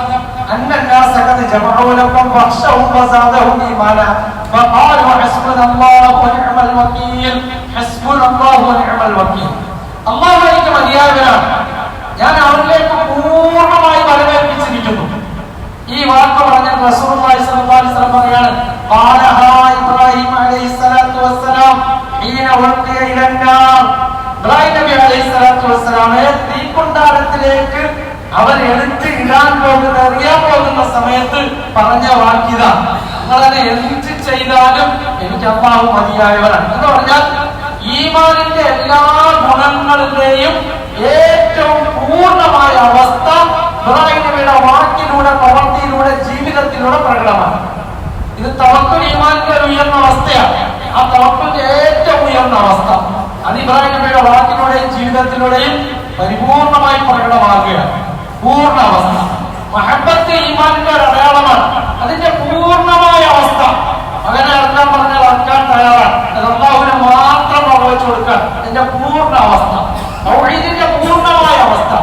أن الناس قد جمعوا لكم فاخشوهم فزادهم إيمانا فقالوا حسبنا الله ونعم الوكيل حسبنا الله ونعم الوكيل. അല്ലാഹു എനിക്ക് മതിയായവനാണ്, ഞാൻ അവനിലേക്ക് പൂർണ്ണമായി വരവേൽപ്പിച്ചിരിക്കുന്നു. ഈ വാക്ക് പറഞ്ഞ റസൂലുള്ളാഹി സ്വല്ലല്ലാഹു അലൈഹി വസല്ലം പറയാണ്, ഖാലഹാ ഇബ്രാഹിം അലൈഹി സ്വലാത്തു വസ്സലാം ഹീന ഉൽഖിയ ഇലൻ നാർ. ഇബ്രാഹിം നബി അലൈഹി സ്വലാത്തു വസ്സലാമെ തീക്കുണ്ടാരത്തിലേക്ക് അവൻ എടുത്ത് ഇടാൻ പോകുന്ന എറിയാൻ പോകുന്ന സമയത്ത് പറഞ്ഞ വാക്യത, നിങ്ങളെ എന്ത് ചെയ്താലും എനിക്ക് അല്ലാഹു മതിയായവനാണ് എന്ന് പറഞ്ഞാൽ ഈമാനിന്റെ എല്ലാ ഗുണങ്ങളുടെയും ഏറ്റവും പൂർണ്ണമായ അവസ്ഥ ഇബ്രാഹിം നബിയുടെ വാക്കിലൂടെ, പ്രവൃത്തിയിലൂടെ, ജീവിതത്തിലൂടെ പ്രകടമാണ്. ഇത് തവക്കുൽ ഈമാനിന്റെ ഒരു ഉയർന്ന അവസ്ഥയാണ്. ആ തവക്കുലിന്റെ ഏറ്റവും ഉയർന്ന അവസ്ഥ അത് ഇബ്രാഹിം നബിയുടെ വാക്കിലൂടെയും ജീവിതത്തിലൂടെയും പരിപൂർണമായി പ്രകടമാകുകയാണ്. പൂർണ്ണ അവസ്ഥ മഹബ്ബത്ത് ഈമാനിന്റെ ഒരു അടയാളമാണ്. അതിന്റെ പൂർണ്ണമായ അവസ്ഥ അങ്ങനെ ഇറക്കാൻ പറഞ്ഞാൽ ഇറക്കാൻ തയ്യാറാണ്. അത് അല്ലാഹുവിനെ മാത്രം പങ്കുവെച്ചു കൊടുക്കാൻ അതിന്റെ പൂർണ്ണ അവസ്ഥ, തൗഹീദിന്റെ പൂർണ്ണമായ അവസ്ഥ.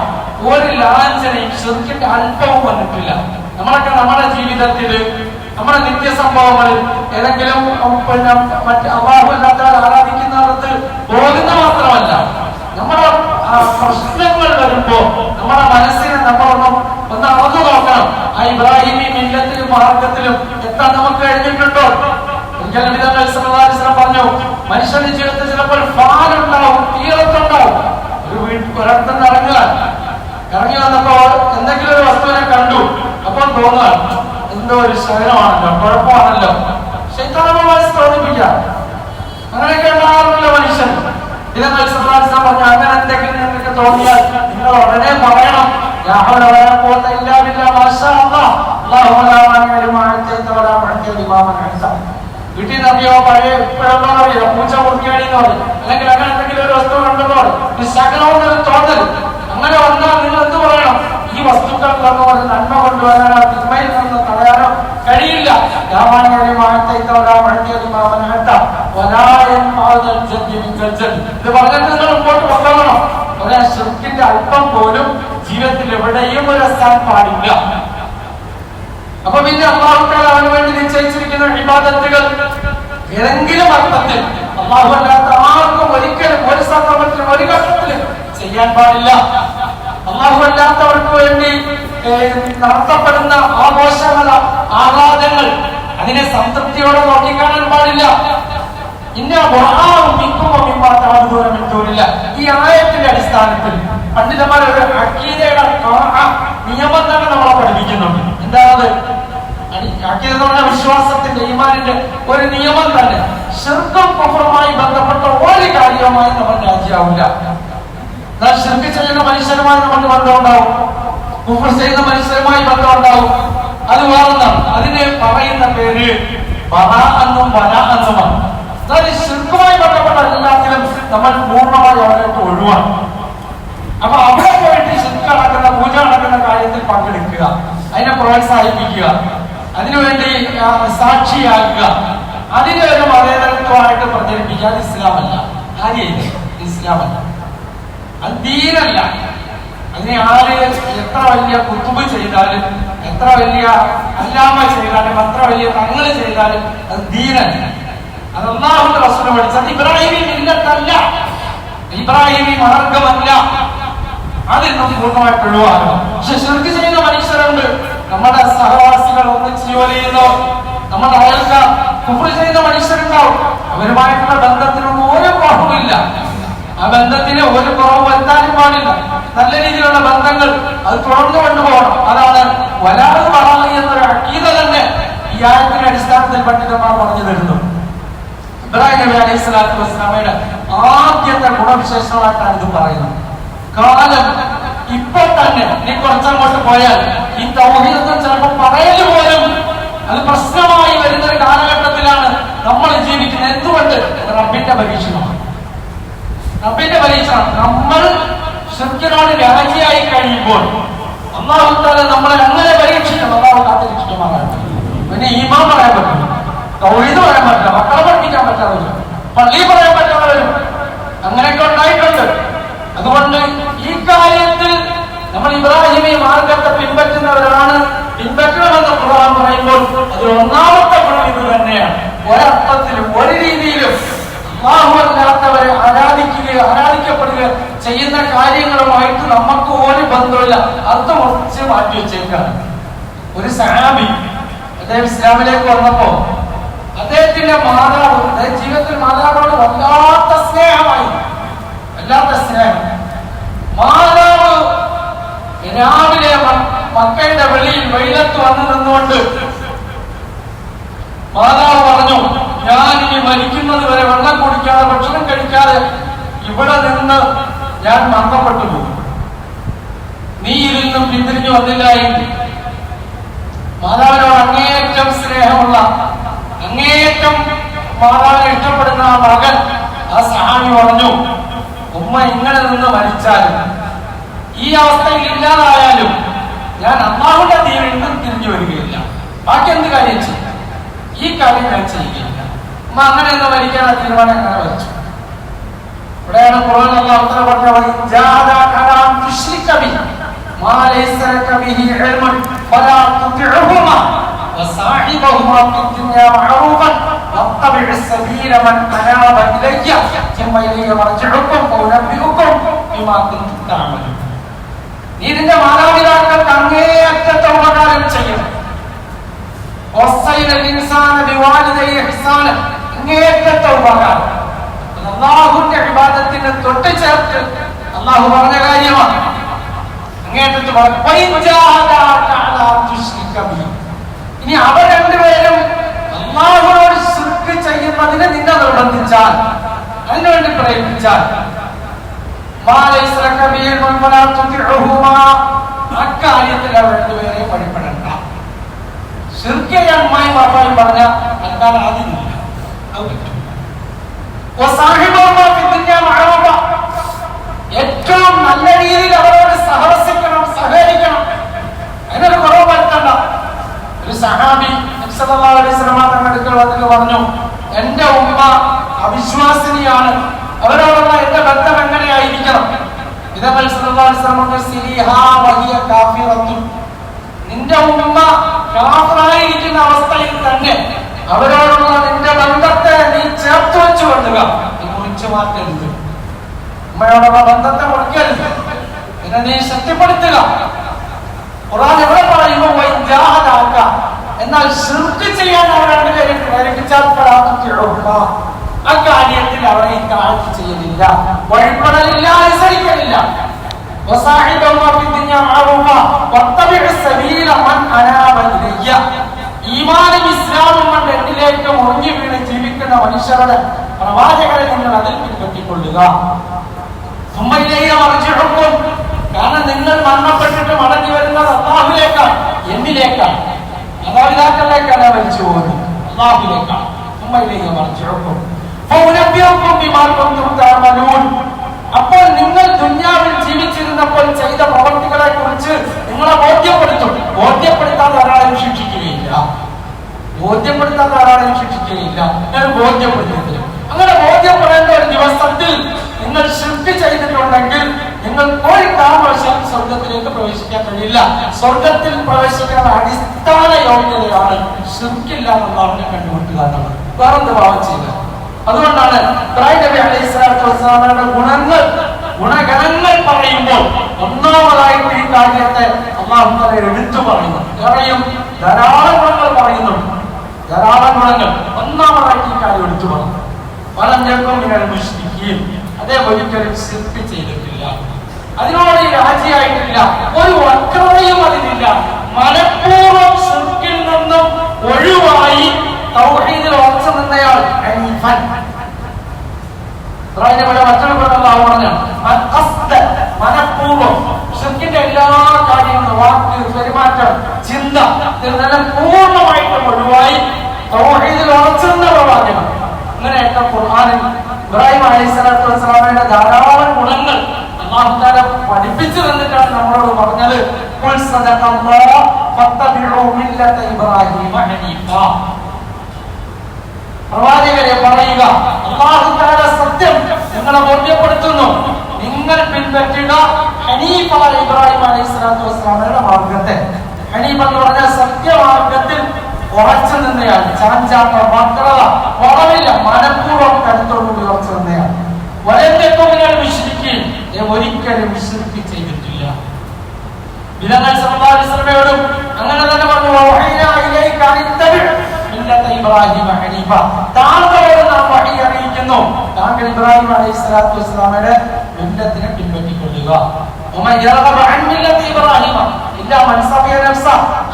ഒരു ലാഞ്ചനയും ശിർക്കിന്റെ അല്പവും വന്നിട്ടില്ല. നമ്മളൊക്കെ നമ്മുടെ ജീവിതത്തില് നമ്മുടെ നിത്യസംഭവങ്ങളിൽ ഏതെങ്കിലും പിന്നെ മറ്റ് അല്ലാഹു അല്ലാത്തവരെ ആരാധിക്കുന്നിടത്ത് പോകുന്ന മാത്രമല്ല, നമ്മുടെ പ്രശ്നങ്ങൾ വരുമ്പോ നമ്മുടെ മനസ്സിനെ ഒന്ന് അളന്നു നോക്കണം. ആ ഇബ്രാഹിമി മില്ലത്തിലും മാർഗത്തിലും എത്താൻ നമുക്ക് കഴിഞ്ഞിട്ടുണ്ടോ? നബി സല്ലല്ലാഹു അലൈഹി വസല്ലം പറഞ്ഞു, മനുഷ്യന്റെ ജീവിതത്തിൽ ചിലപ്പോൾ ഫാലുണ്ടാവും, തീരത്തുണ്ടാവും. ഒരിടത്തുനിന്ന് ഇറങ്ങി വന്നപ്പോ എന്തെങ്കിലും ഒരു വസ്തുവിനെ കണ്ടു. അപ്പോൾ തോന്നുക എന്തോ ഒരു ശകലമാണല്ലോ, കുഴപ്പമാണല്ലോ, ശൈത്താനെ തോന്നിപ്പിക്കാം. അങ്ങനെയൊക്കെ ഉണ്ടാകാറില്ല മനുഷ്യൻ. പറഞ്ഞു, അങ്ങനെ എന്തെങ്കിലും നിങ്ങൾക്ക് തോന്നിയാൽ നിങ്ങൾ ഉടനെ പറയണം, വീട്ടിൽ നബിയോ പഴയ ഇപ്പോഴെന്നോ അറിയില്ല, പൂച്ച മുറിക്കാണിന്ന് പറയും, അല്ലെങ്കിൽ അങ്ങനെ എന്തെങ്കിലും ഒരു വസ്തു കണ്ടെന്നോ ശകലമെന്നൊരു തോന്നൽ അങ്ങനെ വന്നാൽ നിങ്ങൾ എന്ത് പറയണം? ഈ വസ്തുക്കൾ പറഞ്ഞ നന്മ കൊണ്ടുവരാനോ തിന്മയിൽ നിന്ന് തടയാനോ കഴിയില്ല. ഇത് പറഞ്ഞിട്ട് നിങ്ങൾ മുമ്പോട്ട് കൊണ്ടുപോകണം. ഒരേ ശിർക്കിന്റെ അല്പം പോലും ജീവിതത്തിൽ എവിടെയും ഒരു എത്താൻ പാടില്ല. അപ്പൊ പിന്നെ അല്ലാഹു തആല അവന് വേണ്ടി നിശ്ചയിച്ചിരിക്കുന്ന ഇബാദത്തുകൾ ഏതെങ്കിലും അർത്ഥത്തിൽ അല്ലാഹു അല്ലാത്ത ആർക്കും ഒരിക്കലും ഒരു സന്ദർഭത്തിലും ഒരു ഘട്ടത്തിലും ചെയ്യാൻ പാടില്ല. അല്ലാഹു അല്ലാത്തവർക്ക് വേണ്ടി നടത്തപ്പെടുന്ന ആഘോഷങ്ങൾ, ആഹ്ലാദങ്ങൾ അതിനെ സംതൃപ്തിയോടെ നോക്കിക്കാണാൻ പാടില്ല. ഈ ആയത്തിന്റെ അടിസ്ഥാനത്തിൽ പണ്ഡിതന്മാരുടെ അഖീദയുടെ നിയമം തന്നെ നമ്മളെ പഠിപ്പിക്കുന്നുണ്ട്. എന്താണത്? അഖീദ എന്ന് പറഞ്ഞ വിശ്വാസത്തിന്റെ, ഈമാനിന്റെ ഒരു നിയമം തന്നെ. ശിർക്കും കുഫറുമായി ബന്ധപ്പെട്ട ഒരു കാര്യവുമായി നമ്മൾ രാജിയാവില്ല. ശിർക്ക് ചെയ്യുന്ന മനുഷ്യരുമായി നമുക്ക് ബന്ധമുണ്ടാവും, കുഫർ ചെയ്യുന്ന മനുഷ്യരുമായി ബന്ധമുണ്ടാവും. അത് വേറൊന്നാണ്. അതിന് പറയുന്ന പേര് ബറാഅത്തും വലാഅത്തുമാണ്. അതായത് ശിർക്കുമായി ബന്ധപ്പെട്ട എല്ലാത്തിലും നമ്മൾ പൂർണ്ണമായി അവരായിട്ട് ഒഴിവാണ്. അപ്പൊ അവിടെ പോയിട്ട് ശിർക്ക് നടക്കുന്ന, പൂജ നടക്കുന്ന കാര്യത്തിൽ പങ്കെടുക്കുക, അതിനെ പ്രോത്സാഹിപ്പിക്കുക, അതിനുവേണ്ടി സാക്ഷിയാക്കുക, അതിന് ഒരു മതേതരത്വമായിട്ട് പ്രചരിപ്പിക്കുക. അത് ഇസ്ലാമല്ല. കാര്യമില്ല, ഇസ്ലാമല്ല, അത് ദീനല്ല. അതിനെ ആര് എത്ര വലിയ കുത്തുബ് ചെയ്താലും, എത്ര വലിയ അല്ലാമ ചെയ്താലും, എത്ര വലിയ തങ്ങൾ ചെയ്താലും അത് ദീനല്ല. അത് അല്ലാഹുവിന്റെ റസൂൽ പഠിച്ചത്. അത് ഇബ്രാഹിമി മില്ലത്തല്ല, ഇബ്രാഹിമി മാർഗമല്ല. അതിൽ നിന്ന് പൂർണ്ണമായിട്ട് ഒഴിവാക്കണം. പക്ഷെ ശിർക്ക് ചെയ്യുന്ന മനുഷ്യരുണ്ട്, നമ്മുടെ സഹവാസികൾ ഒന്നിച്ച് ജോലി ചെയ്യുന്നോ, നമ്മുടെ അയൽക്കാർ കുഫ്ർ ചെയ്യുന്ന മനുഷ്യരുണ്ടാവും. അവരുമായിട്ടുള്ള ബന്ധത്തിനൊന്നും ഒരു കുറവുമില്ല. ആ ബന്ധത്തിന് ഒരു കുറവ് വരുത്താനും പാടില്ല. നല്ല രീതിയിലുള്ള ബന്ധങ്ങൾ അത് തുടർന്നു കൊണ്ടുപോകണം. അതാണ് വലാഹ് ബറാഅ എന്നൊരു അഖീദ തന്നെ ഈ ആയത്തിന്റെ അടിസ്ഥാനത്തിൽ പണ്ഡിതന്മാർ പറഞ്ഞു തരുന്നു. ഇബ്രാഹിം നബി അലൈഹി സ്വലാത്തു വസ്സലാമയുടെ ആദ്യത്തെ ഗുണവിശേഷങ്ങളായിട്ടാണ് ഇത് പറയുന്നത്. കാലം ഇപ്പൊ തന്നെ നീ കുറച്ചങ്ങോട്ട് പോയാൽ ഈ തൗഹീദ് ചിലപ്പോൾ പറയല് പോലും അത് പ്രശ്നമായി വരുന്ന ഒരു കാലഘട്ടത്തിലാണ് നമ്മൾ ജീവിക്കുന്നത്. എന്തുകൊണ്ട്? റബ്ബിന്റെ പരീക്ഷണമാണ്. റബ്ബിന്റെ പരീക്ഷണം. നമ്മൾ ശിർക്കിനോട് രാജിയായി കഴിയുമ്പോൾ അല്ലാഹു തആല നമ്മളെ അങ്ങനെ പരീക്ഷിക്കണം. അല്ലാഹു കാത്തിരിക്കുമാറാകട്ടെ. പിന്നെ ഈമാൻ പറയാൻ പറ്റില്ല, തൗഹീദ് പറയാൻ പറ്റില്ല, മക്കളെ പഠിപ്പിക്കാൻ പറ്റാതെ പള്ളി പറയാൻ പറ്റാതെ വരും. അങ്ങനെയൊക്കെ ഉണ്ടായിട്ടുണ്ട്. അതുകൊണ്ട് ഈ കാര്യത്തിൽ നമ്മൾ ഇബ്രാഹിമി മാർഗത്തെ പിൻപറ്റുന്നവരാണ്. പിൻപറ്റണമെന്ന് ഖുർആൻ പറയുമ്പോൾ അതിൽ ഒന്നാമത്തെ ഗുണം ഇത് തന്നെയാണ്. ഒരർത്ഥത്തിലും ഒരു രീതിയിലും അല്ലാഹു അല്ലാത്തവരെ ആരാധിക്കപ്പെടുക ചെയ്യുന്ന കാര്യങ്ങളുമായിട്ട് നമുക്ക് ഒരു ബന്ധമില്ല. അത് മുറിച്ച് മാറ്റി വെച്ചേക്കാണ്. ഒരു സഹാബി അദ്ദേഹം ഇസ്ലാമിലേക്ക് വന്നപ്പോ അദ്ദേഹത്തിന്റെ മാതാവ് ജീവിതത്തിൽ മാതാവിനോട് വല്ലാത്ത സ്നേഹമായി, വല്ലാത്ത സ്നേഹം. മാതാവ് രാവിലെ മക്കയുടെ വെളിയിൽ വെയിലത്ത് വന്നു നിന്നുകൊണ്ട് മാതാവ് പറഞ്ഞു, ഞാൻ ഇനി മരിക്കുന്നത് വരെ വെള്ളം കുടിക്കാതെ ഭക്ഷണം കഴിക്കാതെ ഇവിടെ നിന്ന് ഞാൻ മരണപ്പെട്ടു പോകും. നീ ഇതിൽ നിന്നും പിന്തിരിഞ്ഞു വന്നില്ലായെങ്കിൽ. മാതാവിനോട് അങ്ങേയറ്റം സ്നേഹമുള്ള, അങ്ങേയറ്റം മാതാവിനെ ഇഷ്ടപ്പെടുന്ന ആ മകൻ, ആ സഹാബി പറഞ്ഞു, ഉമ്മ ഇങ്ങനെ നിന്ന് മരിച്ചാലും ഈ അവസ്ഥയിൽ ഇല്ലാതായാലും ഞാൻ അല്ലാഹുവിന്റെ ദീനിൽ നിന്ന് തിരിഞ്ഞു വരികയില്ല. ബാക്കി എന്ത് കാര്യം ചെയ്യും? ഈ കാര്യം ഞാൻ ചെയ്യുകയില്ല. ഉമ്മ അങ്ങനെ ഒന്ന് മരിക്കാൻ ആ തീരുമാനം അങ്ങനെ വരച്ചു. ഇവിടെയാണ് ഖുർആൻ അല്ലാഹു തആല പറഞ്ഞത്, ജാദാകറാം തുശ്രികബി മാ ലൈസ ലക ബിഹി ഇൽമുൻ ഫലാ തുതിഉഹുമാ വസാഹിബഹുമാ ഫിദ്ദുനിയാ മഅറൂഫൻ വത്തബിഉ സബീല മൻ അനാബ ഇലയ്യ ثم ഇലൈഹി മർജിഉകും വഉനബ്ബിഉകും ബിമാ കുൻതും തഅമലൂൻ. നീ നിന്റെ മാതാപിതാക്കൾക്ക് അങ്ങേയറ്റത്തെ ഉപകാരം ചെയ്യണം. അങ്ങേയറ്റത്തെ ഉപകാരം. അല്ലാഹുവിന്റെ ഇബാദത്തിന് തൊട്ട് ചേർത്ത് അല്ലാഹു പറഞ്ഞ കാര്യമാണ്. അങ്ങേയറ്റത്തെ ഇനി അവർ രണ്ടുപേരും അല്ലാഹുവോട് ശിർക്ക് ചെയ്യുന്നതിന് നിന്നെ നിർബന്ധിച്ചാൽ, അതിനുവേണ്ടി പ്രയത്നിച്ചാൽ, അക്കാര്യത്തിൽ അവർ രണ്ടുപേരെ വഴിപ്പെടേണ്ട. ശിർക്ക് അമ്മായി ബാപ്പായി പറഞ്ഞ അല്ലാതെ അതിനില്ല. ഏറ്റവും നല്ല രീതിയിൽ അവരോട് സഹവസിക്കണം, സഹകരിക്കണം. അതിനൊരു കുറവ് വരുത്തണ്ട. ഒരു സഹാബി സല്ലല്ലാഹു അലൈഹി വസല്ലം തങ്ങളുടെ അടുക്കൽ വന്നിട്ട് പറഞ്ഞു, എന്റെ ഉമ്മ അവിശ്വാസിനിയാണ്, അവരോടുള്ള എന്റെ ബന്ധം എങ്ങനെയായിരിക്കണം? ഇതേപോലെ സല്ലല്ലാഹു അലൈഹി വസല്ലം പറഞ്ഞു, സിരിഹാ വഹിയ കാഫിറത്തുൻ. നിന്റെ ഉമ്മ കാഫിറായിരിക്കുന്ന അവസ്ഥയിൽ തന്നെ അവരോടുള്ള നിന്റെ ബന്ധത്തെ നീ ചേർത്ത് വെച്ചു കൊള്ളുക. നീ മുറിച്ചു മാറ്റരുത്. ഉമ്മയോടുള്ള ബന്ധത്തെ മുറിക്കരുത്. പിന്നെ നീ ശക്തിപ്പെടുത്തുക. ഖുർആൻ എവിടെ പറയുന്നു? വൈജാഹദാക. എന്നാൽ ശിർക്ക് ചെയ്യാൻ അവർ രണ്ടുപേരും പ്രേരിപ്പിച്ചാൽ അക്കാര്യത്തിൽ അവരെ താഴ്ച ചെയ്യലില്ല, വഴിപ്പെടലില്ല, അനുസരിക്കലില്ല. ഈമാനും ഇസ്ലാമും കൊണ്ട് എന്നിലേക്ക് മുറിഞ്ഞു വീണ് ജീവിക്കുന്ന മനുഷ്യരുടെ പ്രവാചകരെ നിങ്ങൾ അതിൽ പിൻപറ്റിക്കൊള്ളുക. കാരണം നിങ്ങൾ മരണപ്പെട്ടിട്ട് മടങ്ങി വരുന്നത് അല്ലാഹുവിലേക്കാണ്, എന്നിലേക്കാണ്, മാതാപിതാക്കളിലേക്കാണ് മരിച്ചു പോകുന്നത്, അല്ലാഹുവിലേക്കാണ്. അപ്പോൾ നിങ്ങൾ ദുനിയാവിൽ ജീവിച്ചിരുന്നപ്പോൾ ചെയ്ത പ്രവർത്തികളെ കുറിച്ച് നിങ്ങളെ ബോധ്യപ്പെടുത്താതെ ഒരാളെയും ശിക്ഷിക്കുകയില്ല. ഞാൻ ബോധ്യപ്പെടുത്തില്ല. അങ്ങനെ ബോധ്യപ്പെടേണ്ട ഒരു ദിവസത്തിൽ നിങ്ങൾ ശിർക്ക് ചെയ്തിട്ടുണ്ടെങ്കിൽ നിങ്ങൾ ഒരു കാരണവശാൽ സ്വർഗത്തിലേക്ക് പ്രവേശിക്കാൻ കഴിയില്ല. സ്വർഗത്തിൽ പ്രവേശിക്കാൻ അടിസ്ഥാന യോഗ്യതയാണ് ശിർക്കില്ല എന്നുള്ളവരെ കണ്ടുപിട്ടുക എന്നുള്ളത്. വേറെന്ത് ഭാവം ചെയ്ത്. അതുകൊണ്ടാണ് ഇബ്രാഹിം നബി അലൈഹി സ്വലാത്തു വസ്സലാമയുടെ ഗുണഗണങ്ങൾ പറയുമ്പോൾ ഒന്നാമതായിട്ട് ഈ കാര്യത്തെ അല്ലാഹു തആല എടുത്തു പറയുന്നു. വേറെയും ധാരാളം ഗുണങ്ങൾ പറയുന്നുണ്ട്, ധാരാളം ഗുണങ്ങൾ. ഒന്നാമതായിട്ട് ഈ കാര്യം എടുത്തു പറഞ്ഞു. വലഞ്ഞേക്കും നിങ്ങൾ മുശ്രിക്കീൻ. അതേ ഒരിക്കലും ശിർക്ക് ചെയ്തിട്ടില്ല, അതിനോട് രാജിയായിട്ടില്ല, ഒരു വക്രതയും അതിനില്ല. മനഃപൂർവ്വം ശിർക്കിൽ നിന്നും ഒഴിവായി തൗഹീദിൽ ഉറച്ചു നിന്നയാൾ ഹനീഫൻ. മറ്റൊരു പറഞ്ഞു മനഃപൂർവ്വം ശിർക്കിന്റെ എല്ലാ കാര്യങ്ങളും വാക്ക്, പെരുമാറ്റം, ചിന്ത പൂർണ്ണമായിട്ടും ഒഴിവായി തൗഹീദിൽ ഉറച്ചു നിന്ന പ്രവാചകൻ. ഇങ്ങനെയൊക്കെ ഖുർആനിൽ ഇബ്രാഹിം അലൈഹിസ്സലാത്തു വസ്സലാമയുടെ ധാരാളം ഗുണങ്ങൾ അല്ലാഹു തആല പഠിപ്പിച്ചു തന്നിട്ടാണ് നമ്മളോട് പറഞ്ഞത്. ഖുൽ സദഖല്ലാഹു ഫത്തബിഉ മില്ലത ഇബ്രാഹിമ ഹനീഫ. പ്രവാചകരെ പറയുക, അല്ലാഹു തആല സത്യം നിങ്ങളെ ബോധ്യപ്പെടുത്തുന്നു, നിങ്ങൾ പിൻപറ്റുക ഹനീഫായ ഇബ്രാഹിം അലൈഹിസ്സലാത്തു വസ്സലാമയുടെ മാർഗത്തെ. ഹനീഫ് എന്ന് പറഞ്ഞാൽ സത്യമാർഗത്തിൽ ഉറച്ചു നിന്നയാൾ, ചാഞ്ചാട്ട വക്രത കുറവില്ല, മനഃപൂർവ്വം കരുത്തോടുകൂടി ഉറച്ചു നിന്നയാൾ. വലഞ്ഞെക്കുങ്ങൾ വിശ്വസിക്കുകയും ഒരിക്കലും വിശ്വസിക്ക് ചെയ്തിട്ടില്ല. വിലങ്ങൾ സല്ലല്ലാഹു അലൈഹി വസല്ലമയോടും അങ്ങനെ തന്നെ പറഞ്ഞു, ഇബ്രാഹിം ഹനീഫ, താങ്കളോട് നാം വഹി അറിയിക്കുന്നു, താങ്കൾ ഇബ്രാഹിം അലൈഹിസ്സലാത്തു വസ്സലാമയുടെ മില്ലത്തിനെ പിൻപറ്റിക്കൊള്ളുക.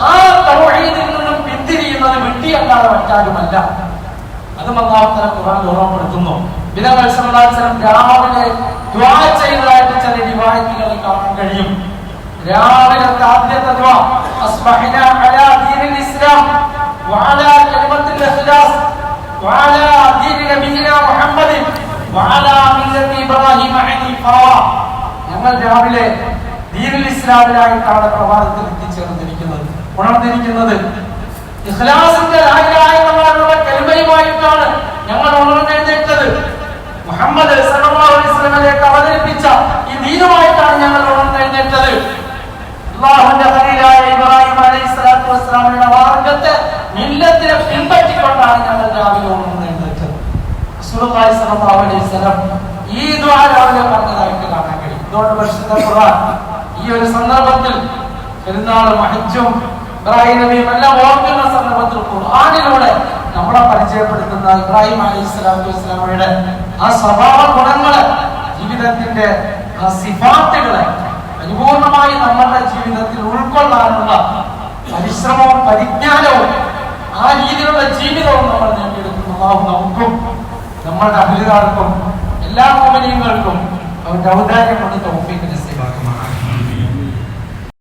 ആ തൗഹീദിൽ നിന്നും പിന്തിരിയുന്നത് വിട്ടിയല്ലാതെ മറ്റാരുമല്ല. അതും അല്ലാഹു തആല ഖുർആനിൽ ഓർമ്മപ്പെടുത്തുന്നു. ബിലാൽ സല്ലല്ലാഹു അലൈഹി വസല്ലം രാവിലെ ദുആ ചെയ്തതായിട്ട് ചില റിവായത്തുകളിൽ കാണാൻ കഴിയും. രാവിലത്തെ ആദ്യത്തെ ദുആ അസ്ബഹ്നാ അലാ ദീനിൽ ഇസ്ലാം വഅലാ കലിമത്തിൽ ഇഖ്ലാസ് വഅലാ ദീനി നബിയിനാ മുഹമ്മദിൻ വഅലാ മില്ലത്തി ഇബ്രാഹിം ഹനീഫ. ഞങ്ങൾ രാവിലെ ദീനുൽ ഇസ്ലാമിലായിട്ടാണ് പ്രഭാതത്തിൽ എത്തിച്ചേർന്നിരിക്കുന്നത്, ഉണർന്നിരിക്കുന്നത്. ഇഖ്ലാസിന്റെ ലാ ഇലാഹ ഇല്ലല്ലാഹ് കലിമയുമായിട്ടാണ് ഞങ്ങൾ ഉണർന്നെഴുന്നേറ്റത്. മുഹമ്മദ് സല്ലല്ലാഹു അലൈഹി വസല്ലമയിലേക്ക് അവതരിപ്പിച്ച ഈ ദീനുമായിട്ടാണ് ഞങ്ങൾ ഉണർന്നെഴുന്നേറ്റത്. അല്ലാഹുവിന്റെ ഖലീലായ ഇബ്രാഹിം അലൈഹിസ്സലാത്തു വസ്സലാമയുടെ മാർഗ്ഗത്തെ മില്ലത്തിനെ പിൻപറ്റിക്കൊണ്ടാണ് ഞങ്ങൾ രാവിലെ ഉണർന്നെഴുന്നേറ്റത്. റസൂലുള്ളാഹി സ്വല്ലല്ലാഹു അലൈഹി വസല്ലം ഈ ദുആ രാവിലെ പറഞ്ഞതായിട്ട് കാണാൻ കഴിയും. ഇതോടെ പരിശുദ്ധ ഖുർആൻ ഈ ഒരു സന്ദർഭത്തിൽ പെരുന്നാളും ഹജ്ജും ഇബ്രാഹിം നബിയും എല്ലാം ഓർക്കുന്ന സന്ദർഭത്തിൽ ഖുർആനിലൂടെ നമ്മളെ പരിചയപ്പെടുത്തുന്ന ഇബ്രാഹിം അലൈഹിസ്സലാത്തു വസ്സലാമയുടെ ആ സ്വഭാവ ഗുണങ്ങളെ, ജീവിതത്തിന്റെ ആ സിഫാത്തുകളെ പരിപൂർണമായി നമ്മളുടെ ജീവിതത്തിൽ ഉൾക്കൊള്ളാനുള്ള പരിശ്രമവും പരിജ്ഞാനവും ആ രീതിയിലുള്ള ജീവിതവും നമ്മൾ നേടിയെടുക്കുന്നു. അല്ലാഹു നമുക്കും നമ്മളുടെ അഹ്ലുകാർക്കും എല്ലാ മുഅ്മിനീങ്ങൾക്കും അവന്റെ ഔദാര്യം കൊണ്ട് തൗഫീഖ്